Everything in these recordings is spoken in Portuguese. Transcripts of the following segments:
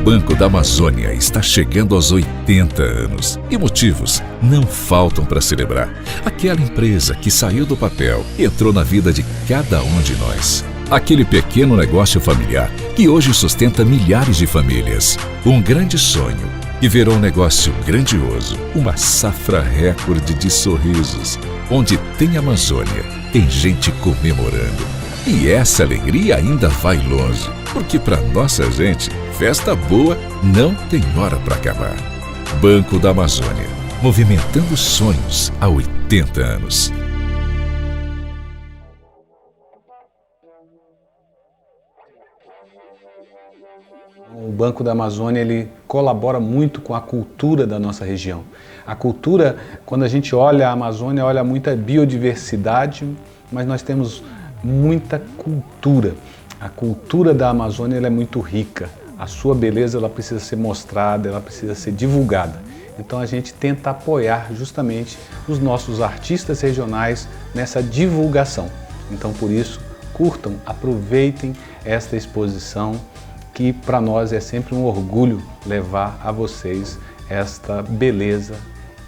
Banco da Amazônia está chegando aos 80 anos e motivos não faltam para celebrar. Aquela empresa que saiu do papel e entrou na vida de cada um de nós. Aquele pequeno negócio familiar que hoje sustenta milhares de famílias. Um grande sonho que virou um negócio grandioso, uma safra recorde de sorrisos. Onde tem Amazônia, tem gente comemorando. E essa alegria ainda vai longe, porque para nossa gente, festa boa não tem hora para acabar. Banco da Amazônia, movimentando sonhos há 80 anos. O Banco da Amazônia ele colabora muito com a cultura da nossa região. A cultura, quando a gente olha a Amazônia, olha muita biodiversidade, mas nós temos muita cultura. A cultura da Amazônia ela é muito rica. A sua beleza ela precisa ser mostrada, ela precisa ser divulgada. Então a gente tenta apoiar justamente os nossos artistas regionais nessa divulgação. Então por isso, curtam, aproveitem esta exposição, que para nós é sempre um orgulho levar a vocês esta beleza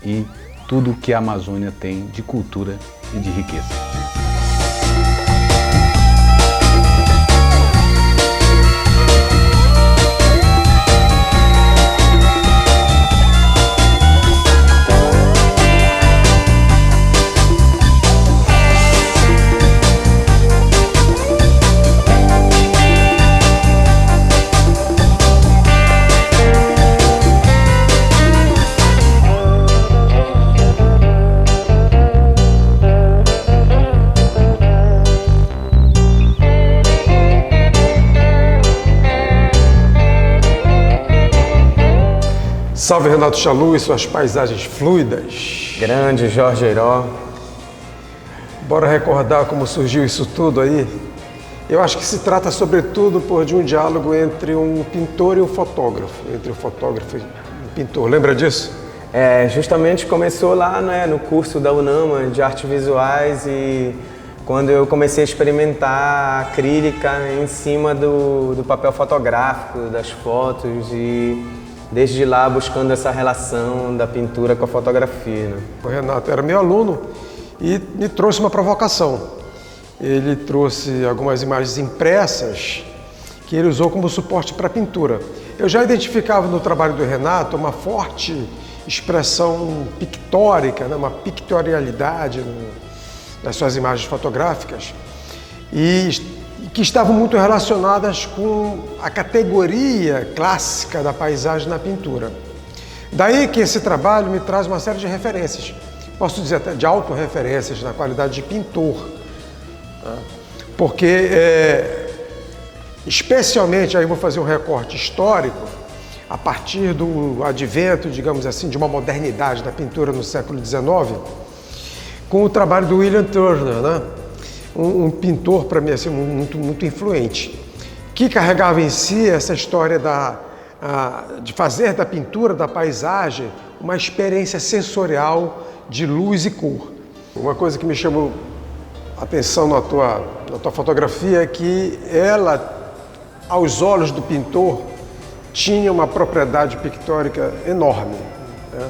e tudo o que a Amazônia tem de cultura e de riqueza. Salve Renato Chalu e suas paisagens fluidas. Grande Jorge Heiró. Bora recordar como surgiu isso tudo aí? Eu acho que se trata sobretudo de um diálogo entre um pintor e um fotógrafo. Entre o fotógrafo e o pintor. Lembra disso? Justamente começou lá, né, no curso da UNAMA de artes visuais e quando eu comecei a experimentar a acrílica em cima do papel fotográfico, das fotos e desde lá buscando essa relação da pintura com a fotografia. Né? O Renato era meu aluno e me trouxe uma provocação. Ele trouxe algumas imagens impressas que ele usou como suporte para a pintura. Eu já identificava no trabalho do Renato uma forte expressão pictórica, né? Uma pictorialidade nas suas imagens fotográficas e que estavam muito relacionadas com a categoria clássica da paisagem na pintura. Daí que esse trabalho me traz uma série de referências, posso dizer até de autorreferências na qualidade de pintor, porque especialmente, aí vou fazer um recorte histórico, a partir do advento, digamos assim, de uma modernidade da pintura no século XIX, com o trabalho do William Turner, né? Um pintor, para mim, assim, muito influente, que carregava em si essa história de fazer da pintura, da paisagem, uma experiência sensorial de luz e cor. Uma coisa que me chamou a atenção na tua fotografia é que ela, aos olhos do pintor, tinha uma propriedade pictórica enorme. Né?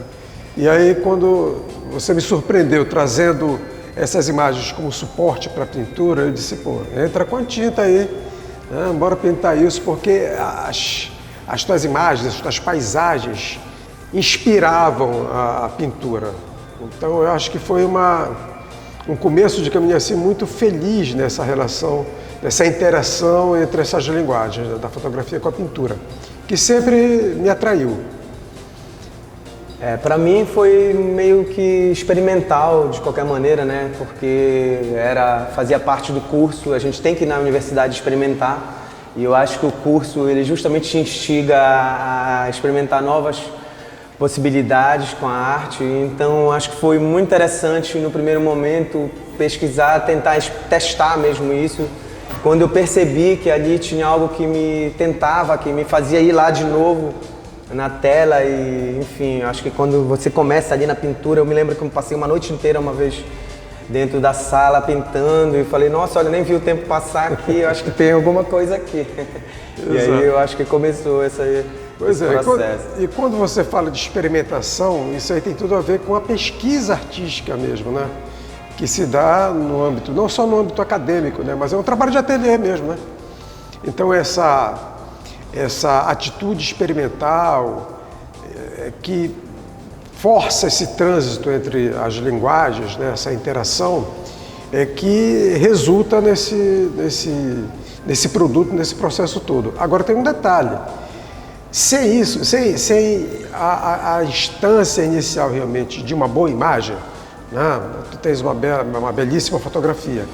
E aí, quando você me surpreendeu trazendo essas imagens como suporte para a pintura, eu disse, pô, entra com a tinta aí, né? Bora pintar isso, porque as tuas imagens, as tuas paisagens inspiravam a pintura. Então eu acho que foi um começo de caminho assim muito feliz nessa relação, nessa interação entre essas linguagens, né? Da fotografia com a pintura, que sempre me atraiu. Para mim foi meio que experimental de qualquer maneira, né? Porque fazia parte do curso, a gente tem que ir na universidade experimentar e eu acho que o curso ele justamente te instiga a experimentar novas possibilidades com a arte, então acho que foi muito interessante no primeiro momento pesquisar, tentar testar mesmo isso. Quando eu percebi que ali tinha algo que me tentava, que me fazia ir lá de novo na tela e, enfim, acho que quando você começa ali na pintura, eu me lembro que eu passei uma noite inteira uma vez dentro da sala pintando e falei, nossa, olha, nem vi o tempo passar aqui, eu acho que tem alguma coisa aqui. E aí eu acho que começou Pois esse é, processo. e quando você fala de experimentação, isso aí tem tudo a ver com a pesquisa artística mesmo, né? Que se dá no âmbito, não só no âmbito acadêmico, né? Mas é um trabalho de ateliê mesmo, né? Então essa atitude experimental que força esse trânsito entre as linguagens, né? Essa interação, que resulta nesse produto, nesse processo todo. Agora tem um detalhe. Sem isso, sem a instância inicial realmente de uma boa imagem, né? Tu tens uma belíssima fotografia.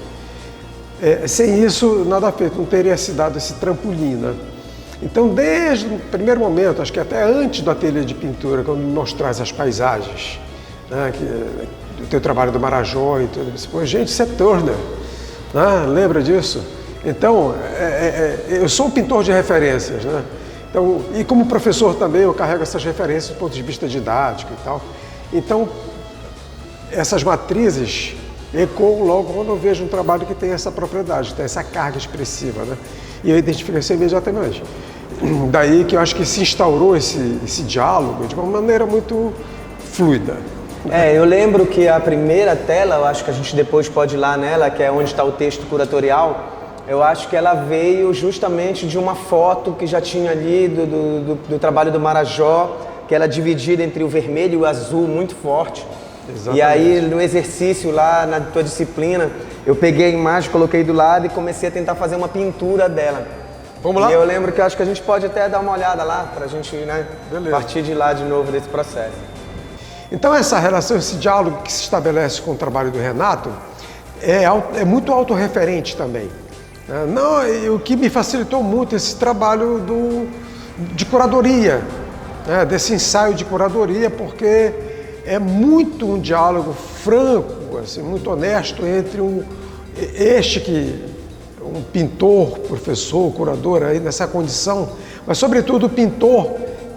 Sem isso, nada feito, não teria se dado esse trampolim, né? Então, desde o primeiro momento, acho que até antes do ateliê de pintura, quando nos traz as paisagens, né? O teu trabalho do Marajó e tudo isso, pô, gente, isso é Turner, né? Lembra disso? Então, eu sou um pintor de referências, né? Então, e como professor também, eu carrego essas referências do ponto de vista didático e tal. Então, essas matrizes ecoam logo quando eu vejo um trabalho que tem essa propriedade, tem essa carga expressiva, né? E eu identifico isso imediatamente. Daí que eu acho que se instaurou esse diálogo de uma maneira muito fluida. Eu lembro que a primeira tela, eu acho que a gente depois pode ir lá nela, que é onde está o texto curatorial, eu acho que ela veio justamente de uma foto que já tinha ali do trabalho do Marajó, que ela é dividida entre o vermelho e o azul muito forte. Exatamente. E aí no exercício lá na tua disciplina, eu peguei a imagem, coloquei do lado e comecei a tentar fazer uma pintura dela. Vamos lá? E eu lembro que eu acho que a gente pode até dar uma olhada lá, pra gente, né, partir de lá de novo desse processo. Então essa relação, esse diálogo que se estabelece com o trabalho do Renato é muito autorreferente também. Não, o que me facilitou muito esse trabalho de curadoria, né, desse ensaio de curadoria, porque é muito um diálogo franco, assim, muito honesto entre um pintor, professor, curador aí nessa condição, mas sobretudo o pintor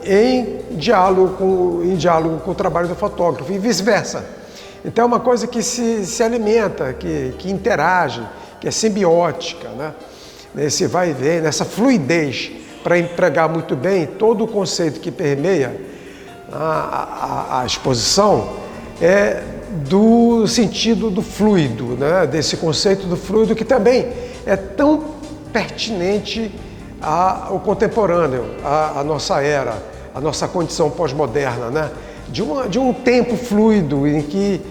em diálogo com o trabalho do fotógrafo e vice-versa. Então é uma coisa que se alimenta, que interage, que é simbiótica, né? Nesse vai e vem, nessa fluidez, para empregar muito bem todo o conceito que permeia a exposição, do sentido do fluido, né? Desse conceito do fluido que também é tão pertinente ao contemporâneo, à nossa era, à nossa condição pós-moderna, né? De um tempo fluido em que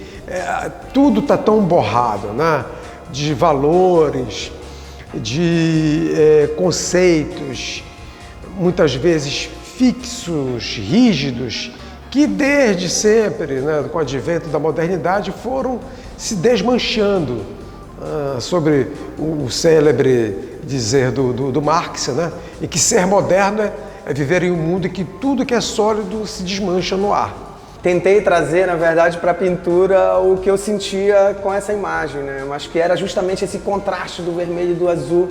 tudo está tão borrado, né? De valores, de conceitos, muitas vezes fixos, rígidos, que desde sempre, né, com o advento da modernidade, foram se desmanchando, sobre o célebre dizer do Marx, né, e que ser moderno é viver em um mundo em que tudo que é sólido se desmancha no ar. Tentei trazer, na verdade, para a pintura o que eu sentia com essa imagem, né? Eu acho que era justamente esse contraste do vermelho e do azul.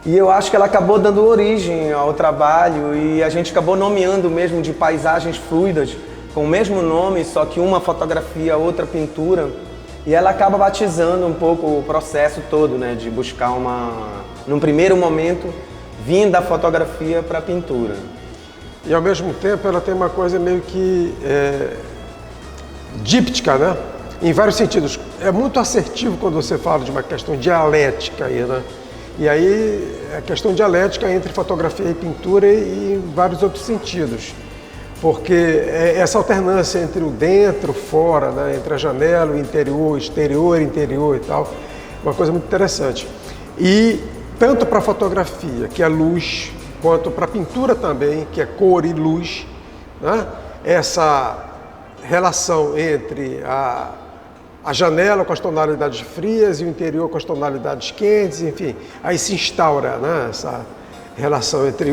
E eu acho que ela acabou dando origem ao trabalho e a gente acabou nomeando mesmo de paisagens fluidas, com o mesmo nome, só que uma fotografia, outra pintura. E ela acaba batizando um pouco o processo todo, né? De buscar num primeiro momento, vir da fotografia para a pintura. E ao mesmo tempo ela tem uma coisa meio que díptica, né? Em vários sentidos. É muito assertivo quando você fala de uma questão dialética aí, né? E aí a questão dialética entre fotografia e pintura e em vários outros sentidos. Porque essa alternância entre o dentro, o fora, né? Entre a janela, o interior, exterior, interior e tal, uma coisa muito interessante. E tanto para a fotografia, que é luz, quanto para a pintura também, que é cor e luz, né? Essa relação entre a janela com as tonalidades frias e o interior com as tonalidades quentes, enfim, aí se instaura, né, essa relação entre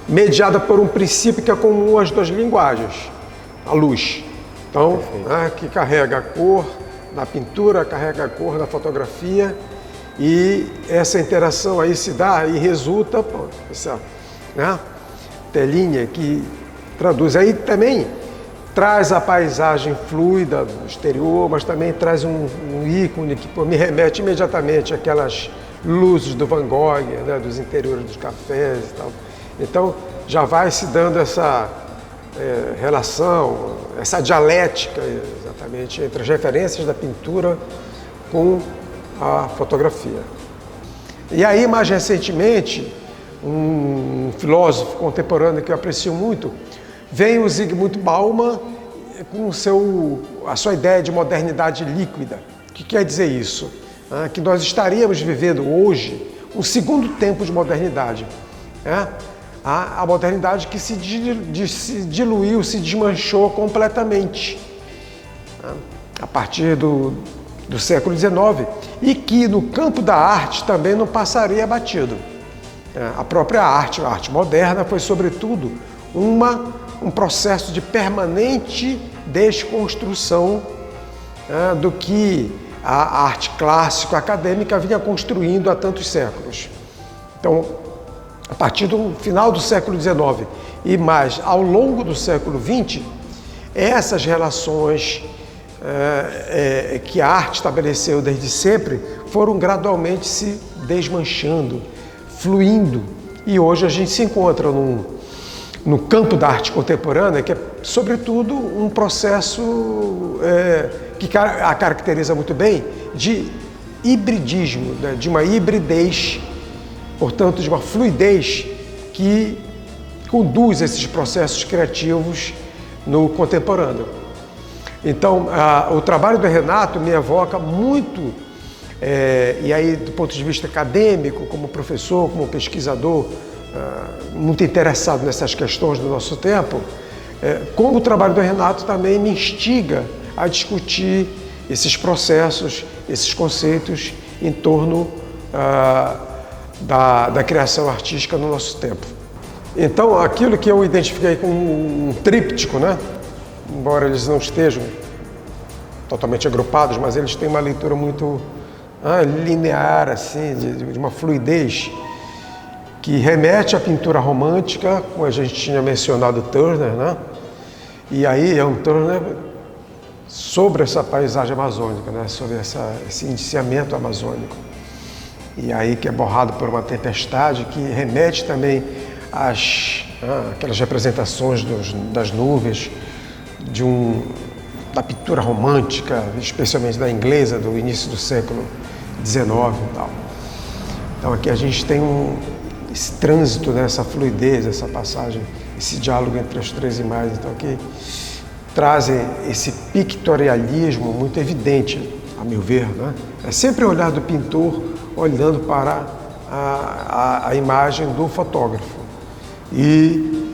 mediada por um princípio que é comum às duas linguagens, a luz. Então, né, que carrega a cor na pintura, carrega a cor na fotografia, e essa interação aí se dá e resulta, essa, né, telinha que traduz. Aí também traz a paisagem fluida do exterior, mas também traz um ícone que me remete imediatamente àquelas luzes do Van Gogh, né, dos interiores dos cafés e tal. Então, já vai se dando essa relação, essa dialética, exatamente, entre as referências da pintura com a fotografia. E aí, mais recentemente, um filósofo contemporâneo que eu aprecio muito, vem o Zygmunt Bauman com a sua ideia de modernidade líquida. O que quer dizer isso? Que nós estaríamos vivendo hoje um segundo tempo de modernidade. A modernidade que se diluiu, se desmanchou completamente a partir do século XIX e que no campo da arte também não passaria batido. A própria arte, a arte moderna, foi sobretudo um processo de permanente desconstrução do que a arte clássica acadêmica vinha construindo há tantos séculos. Então, a partir do final do século XIX e mais ao longo do século XX, essas relações que a arte estabeleceu desde sempre foram gradualmente se desmanchando, fluindo. E hoje a gente se encontra no campo da arte contemporânea, que é, sobretudo, um processo que a caracteriza muito bem de hibridismo, né? De uma hibridez, portanto, de uma fluidez que conduz esses processos criativos no contemporâneo. Então, o trabalho do Renato me evoca muito, e aí do ponto de vista acadêmico, como professor, como pesquisador, muito interessado nessas questões do nosso tempo, como o trabalho do Renato também me instiga a discutir esses processos, esses conceitos em torno da criação artística no nosso tempo. Então, aquilo que eu identifiquei como um tríptico, né? Embora eles não estejam totalmente agrupados, mas eles têm uma leitura muito linear, assim, de uma fluidez que remete à pintura romântica, como a gente tinha mencionado Turner, né? E aí é um Turner sobre essa paisagem amazônica, né? Sobre esse indiciamento amazônico. E aí que é borrado por uma tempestade que remete também aquelas representações das nuvens, da pintura romântica, especialmente da inglesa, do início do século XIX e tal. Então aqui a gente tem esse trânsito, né, essa fluidez, essa passagem, esse diálogo entre as três imagens, então aqui trazem esse pictorialismo muito evidente, a meu ver, né? É sempre o olhar do pintor olhando para a imagem do fotógrafo e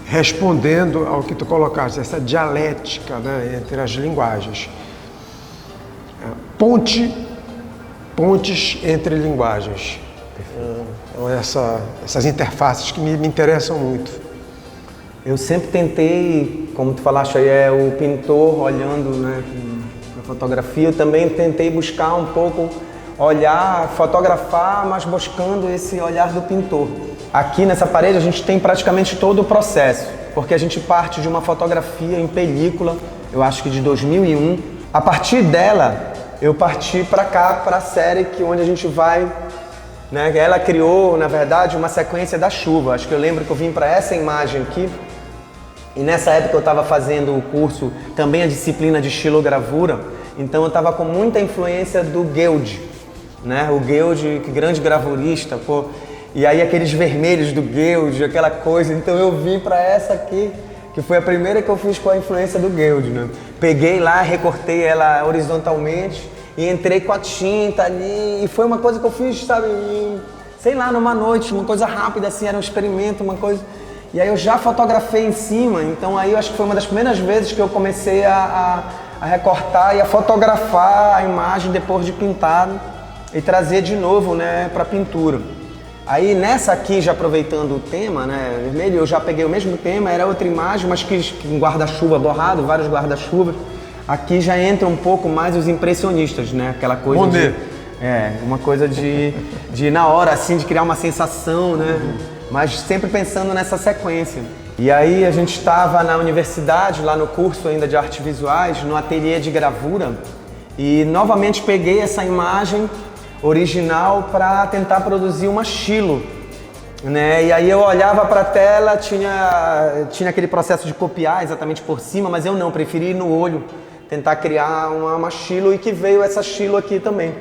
respondendo ao que tu colocaste, essa dialética, né, entre as linguagens. Pontes entre linguagens. Então, essas interfaces que me interessam muito. Eu sempre tentei, como tu falaste aí, o pintor olhando, né, para a fotografia, eu também tentei buscar um pouco, fotografar, mas buscando esse olhar do pintor. Aqui nessa parede a gente tem praticamente todo o processo, porque a gente parte de uma fotografia em película, eu acho que de 2001. A partir dela, eu parti para cá, para a série onde a gente vai, né? Ela criou, na verdade, uma sequência da chuva. Acho que eu lembro que eu vim para essa imagem aqui, e nessa época eu estava fazendo o curso, também a disciplina de estilogravura, então eu estava com muita influência do Guild, né? O Guild, que grande gravurista, pô. E aí aqueles vermelhos do Guild, aquela coisa, então eu vim para essa aqui, que foi a primeira que eu fiz com a influência do Guild, né? Peguei lá, recortei ela horizontalmente e entrei com a tinta ali, e foi uma coisa que eu fiz, sabe, sei lá, numa noite, uma coisa rápida assim, era um experimento, uma coisa. E aí eu já fotografei em cima, então aí eu acho que foi uma das primeiras vezes que eu comecei a recortar e a fotografar a imagem depois de pintado e trazer de novo, né, para pintura. Aí nessa aqui, já aproveitando o tema, né, vermelho, eu já peguei o mesmo tema, era outra imagem, mas que um guarda-chuva borrado, vários guarda-chuvas. Aqui já entra um pouco mais os impressionistas, né, aquela coisa Monet. uma coisa de na hora, assim, de criar uma sensação, né, mas sempre pensando nessa sequência. E aí a gente estava na universidade, lá no curso ainda de artes visuais, no ateliê de gravura, e novamente peguei essa imagem original para tentar produzir uma estilo. né? E aí eu olhava para a tela, tinha aquele processo de copiar exatamente por cima, mas eu não, preferi ir no olho, tentar criar uma estilo, e que veio essa estilo aqui também.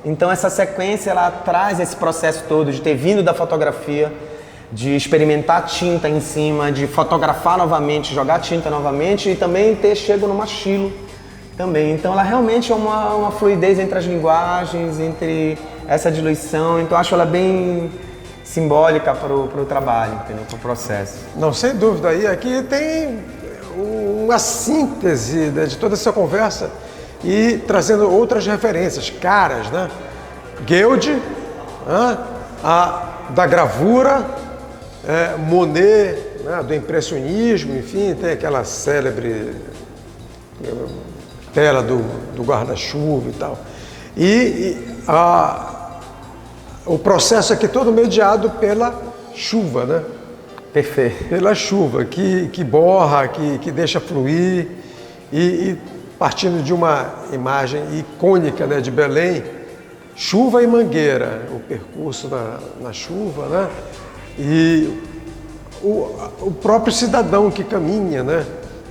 Então essa sequência, ela traz esse processo todo de ter vindo da fotografia, de experimentar tinta em cima, de fotografar novamente, jogar tinta novamente e também ter chego no estilo também. Então ela realmente é uma fluidez entre as linguagens, entre essa diluição, então eu acho ela bem simbólica para o trabalho, entendeu? Para o processo. Não, sem dúvida. E aqui tem uma síntese, né, de toda essa conversa e trazendo outras referências, caras, né? Guild, né? Da gravura, Monet, né? Do impressionismo, enfim, tem aquela célebre tela do guarda-chuva e tal. O processo aqui todo mediado pela chuva, né? Perfeito. Pela chuva, que borra, que deixa fluir, e partindo de uma imagem icônica, né, de Belém, chuva e mangueira, o percurso na chuva, né? E o próprio cidadão que caminha, né,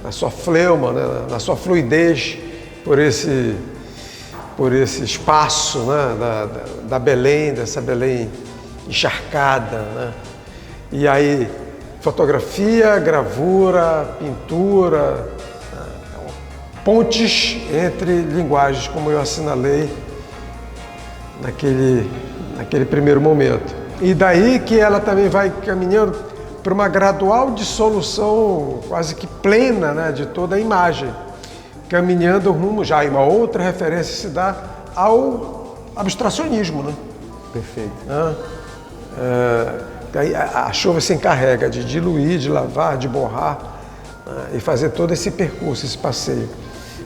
na sua fleuma, né, na sua fluidez por esse espaço, né, da Belém, dessa Belém encharcada, né? E aí fotografia, gravura, pintura, pontes entre linguagens, como eu assinalei naquele primeiro momento. E daí que ela também vai caminhando para uma gradual dissolução quase que plena, né, de toda a imagem, caminhando rumo já, e uma outra referência se dá ao abstracionismo, né? Perfeito. Daí a chuva se encarrega de diluir, de lavar, de borrar, né, e fazer todo esse percurso, esse passeio,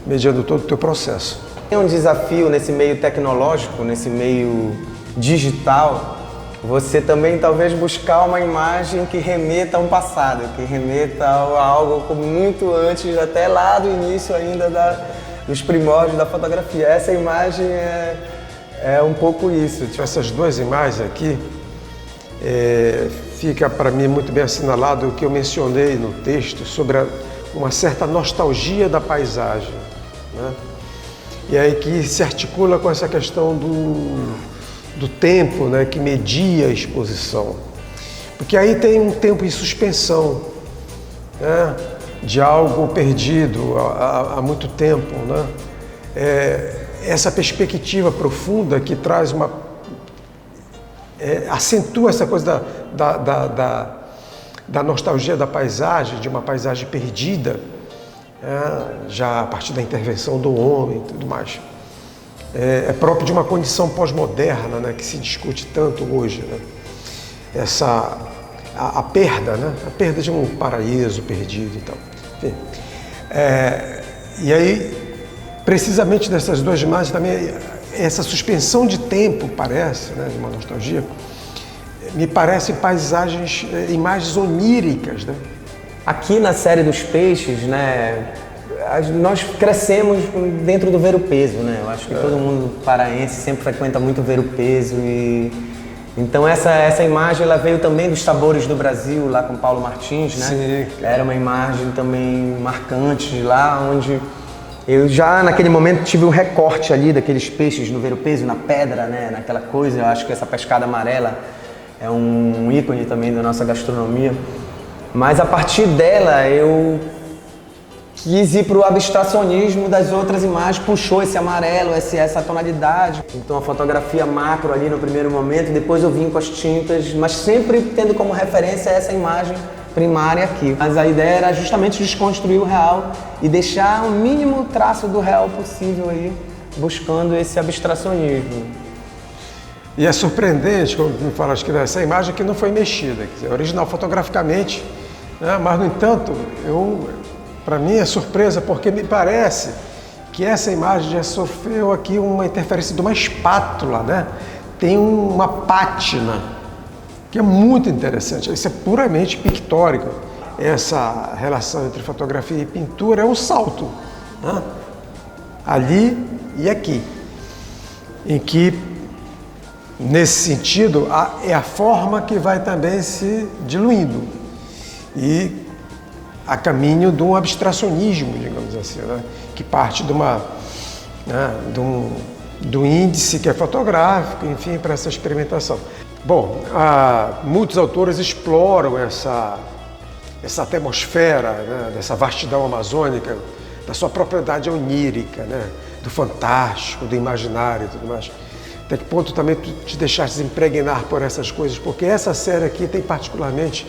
mediando todo o teu processo. Tem um desafio nesse meio tecnológico, nesse meio digital, você também talvez buscar uma imagem que remeta a um passado, que remeta a algo muito antes, até lá do início ainda dos primórdios da fotografia. Essa imagem é um pouco isso. Essas duas imagens aqui, fica para mim muito bem assinalado o que eu mencionei no texto sobre uma certa nostalgia da paisagem, né? E aí que se articula com essa questão do tempo, né, que media a exposição. Porque aí tem um tempo em suspensão, né, de algo perdido há muito tempo, né? Essa perspectiva profunda que traz acentua essa coisa da nostalgia da paisagem, de uma paisagem perdida, já a partir da intervenção do homem e tudo mais. É próprio de uma condição pós-moderna, né, que se discute tanto hoje, né? A perda, né? A perda de um paraíso perdido e tal. Enfim, e aí, precisamente dessas duas imagens também, essa suspensão de tempo, parece, né, de uma nostalgia, me parece imagens oníricas, né? Aqui na série dos peixes, né, nós crescemos dentro do Ver-o-Peso, né? Eu acho que todo mundo paraense sempre frequenta muito Ver-o-Peso, e então essa imagem ela veio também dos Sabores do Brasil, lá com Paulo Martins, né? Sim. Era uma imagem também marcante de lá, onde eu já naquele momento tive um recorte ali daqueles peixes no Ver-o-Peso, na pedra, né? Naquela coisa. Eu acho que essa pescada amarela é um ícone também da nossa gastronomia. Mas a partir dela eu quis ir para o abstracionismo das outras imagens, puxou esse amarelo, essa tonalidade. Então a fotografia macro ali no primeiro momento, depois eu vim com as tintas, mas sempre tendo como referência essa imagem primária aqui. Mas a ideia era justamente desconstruir o real e deixar o mínimo traço do real possível aí, buscando esse abstracionismo. E é surpreendente, como me falaste, que essa imagem aqui não foi mexida, quer dizer, original fotograficamente, né? Mas, no entanto, para mim é surpresa, porque me parece que essa imagem já sofreu aqui uma interferência de uma espátula, né? Tem uma pátina, que é muito interessante. Isso é puramente pictórico. Essa relação entre fotografia e pintura é um salto, né? Ali e aqui, em que nesse sentido, é a forma que vai também se diluindo e a caminho de um abstracionismo, digamos assim, né? Que parte de do índice que é fotográfico, enfim, para essa experimentação. Bom, muitos autores exploram essa atmosfera, né, dessa vastidão amazônica, da sua propriedade onírica, né, do fantástico, do imaginário e tudo mais. Até que ponto também tu te deixaste impregnar por essas coisas, porque essa série aqui tem particularmente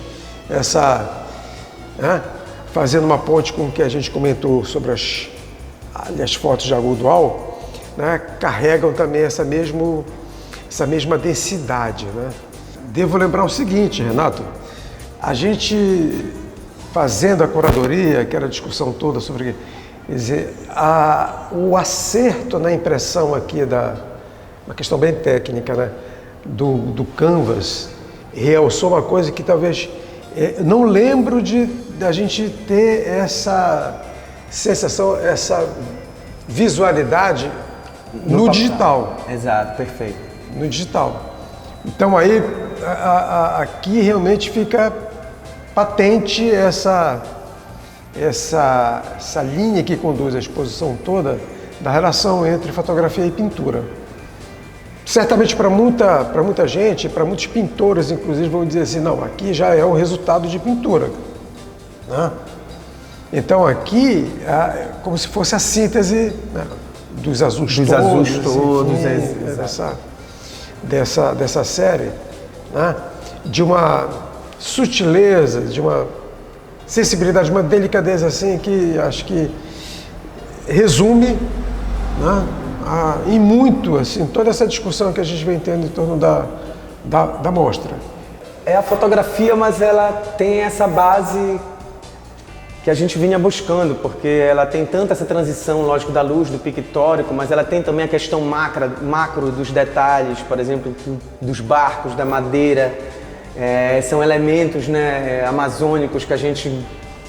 fazendo uma ponte com o que a gente comentou sobre as fotos de Agudwal, né, carregam também essa mesma densidade, né? Devo lembrar o seguinte, Renato, a gente fazendo a curadoria, aquela discussão toda sobre, quer dizer, o acerto na impressão aqui uma questão bem técnica, né, do canvas, realçou uma coisa que talvez não lembro da gente ter essa sensação, essa visualidade no digital. Exato, perfeito. No digital. Então aí aqui realmente fica patente essa linha que conduz a exposição toda da relação entre fotografia e pintura. Certamente para muita gente, para muitos pintores inclusive, vão dizer assim, não, aqui já é o resultado de pintura, né? Então aqui é como se fosse a síntese, né, dos azuis todos, enfim, dessa série, né, de uma sutileza, de uma sensibilidade, de uma delicadeza assim que acho que resume, né, em muito assim, toda essa discussão que a gente vem tendo em torno da mostra. É a fotografia, mas ela tem essa base que a gente vinha buscando, porque ela tem tanto essa transição, lógico, da luz, do pictórico, mas ela tem também a questão macro dos detalhes, por exemplo, dos barcos, da madeira. São elementos, né, amazônicos que a gente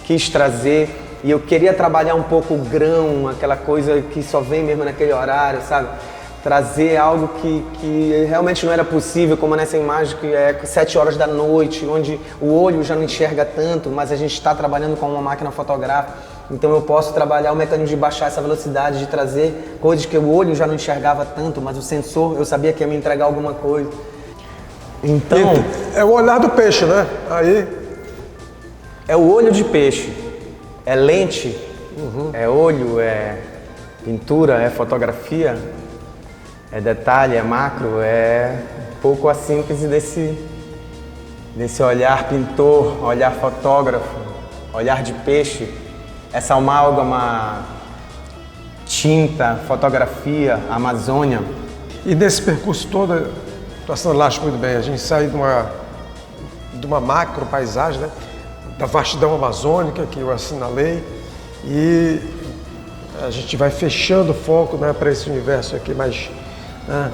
quis trazer, e eu queria trabalhar um pouco o grão, aquela coisa que só vem mesmo naquele horário, sabe? Trazer algo que realmente não era possível, como nessa imagem que é 7 horas da noite, onde o olho já não enxerga tanto, mas a gente está trabalhando com uma máquina fotográfica, então eu posso trabalhar o mecanismo de baixar essa velocidade, de trazer coisas que o olho já não enxergava tanto, mas o sensor eu sabia que ia me entregar alguma coisa. Então... É o olhar do peixe, né? Aí... É o olho de peixe, é lente, é olho, é pintura, é fotografia, é detalhe, é macro, é um pouco a síntese desse olhar pintor, olhar fotógrafo, olhar de peixe, essa amálgama tinta, fotografia, Amazônia. E nesse percurso todo, estou assinalando muito bem, a gente sai de uma macro paisagem, né, da vastidão amazônica que eu assinalei, e a gente vai fechando o foco, né, para esse universo aqui mais, né,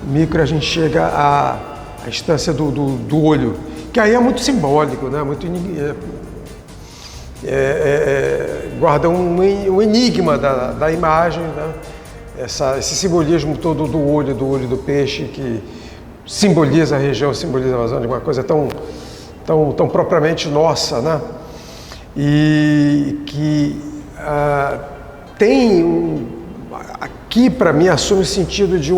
micro, a gente chega à instância do olho, que aí é muito simbólico, né, muito guarda um enigma da imagem, né, esse simbolismo todo do olho do peixe, que simboliza a região, simboliza a Amazônia, uma coisa tão propriamente nossa, né? E que tem aqui para mim assume o sentido de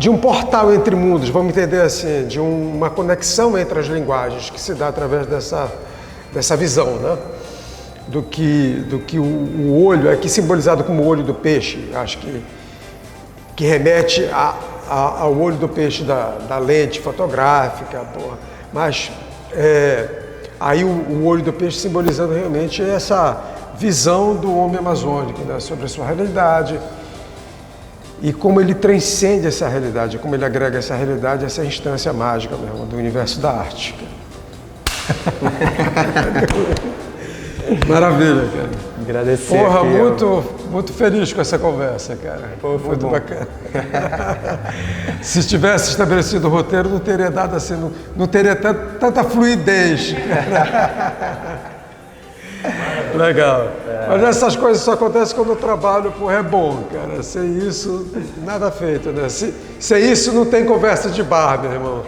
um portal entre mundos, vamos entender assim, de uma conexão entre as linguagens que se dá através dessa visão, né? Do que o olho é aqui simbolizado como o olho do peixe, acho que remete ao olho do peixe da lente fotográfica, mas aí o olho do peixe simbolizando realmente essa visão do homem amazônico, né, sobre a sua realidade e como ele transcende essa realidade, como ele agrega essa realidade a essa instância mágica mesmo do universo da arte. Maravilha, cara. Agradecer. Porra, muito feliz com essa conversa, cara. Pô, foi muito bom. Bacana. Se tivesse estabelecido o roteiro, não teria dado assim, não teria tanta fluidez. Legal. Mas essas coisas só acontecem quando o trabalho é bom, cara. Sem isso, nada feito, né? Sem isso, não tem conversa de bar, meu irmão.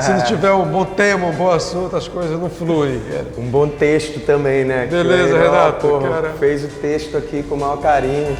Se não tiver um bom tema, um bom assunto, as coisas não fluem, cara. Um bom texto também, né? Beleza, que Renato. Porra, cara. fez o texto aqui com o maior carinho.